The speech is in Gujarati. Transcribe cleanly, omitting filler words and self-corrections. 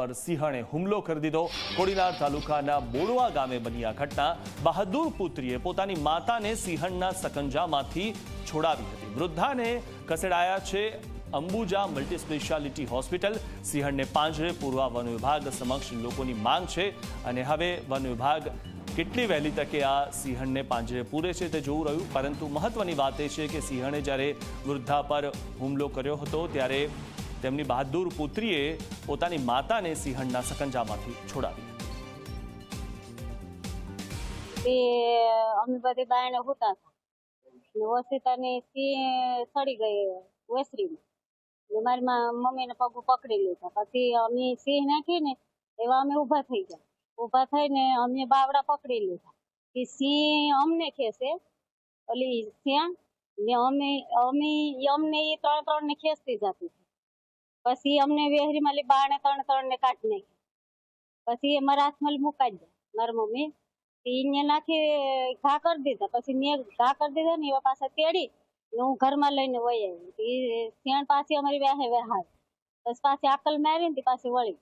પર સિંહણે હુમલો કરી દીધો। કોડીનાર તાલુકાના બોડવા ગામે બની આ ઘટના। બહાદુર પુત્રીએ પોતાની માતાને સિંહણના સકંજામાંથી છોડાવી હતી। વૃદ્ધાને ખસેડાયા છે અંબુજા મલ્ટી સ્પેશિયાલિટી હોસ્પિટલ। સિંહણને પાંજરે પૂરવા વન વિભાગ સમક્ષ લોકોની માંગ છે અને હવે વન વિભાગ કેટલી વહેલી તકે આ સિંહણને પાંજરે પૂરે છે તે જોવું રહ્યું। પરંતુ મહત્વની વાત એ છે કે સિંહણે જ્યારે વૃદ્ધા પર હુમલો કર્યો હતો ત્યારે તેમની બહાદુર પુત્રીએ પોતાની માતાને સિંહણના સકંજામાંથી છોડાવી હતી। અમે બધી બાયણે હોતા હતા, ઓશિતાની સિંહ સડી ગઈ ઓસરીમાં। મારી મમ્મીને પગ પકડી લીધા, પછી અમે સિંહ નાખી ને એવા અમે ઊભા થઈ ગયા। ઊભા થઈને અમે બાવડા પકડી લીધા કે સિંહ અમને ખેંચે, ઓલી સિંહ ને અમને એ ત્રણ ને ખેંચતી જતી હતી। પછી અમને વેહરીમાં બાણે ત્રણ ને કાઢી નાખી। પછી એ મારા હાથમાં મુકાઈ ગયા મારી મમ્મી, એને નાખી ઘા કરી દીધા। પછી મેં ઘા કરી દીધા ને એવા પાછા તેડી હું ઘરમાં લઈને વહી આવી। સિંહ પાછી અમારી વ્યાહે વ્યાહાર, પછી પાછી આકલ મારી ને પાછી વળી।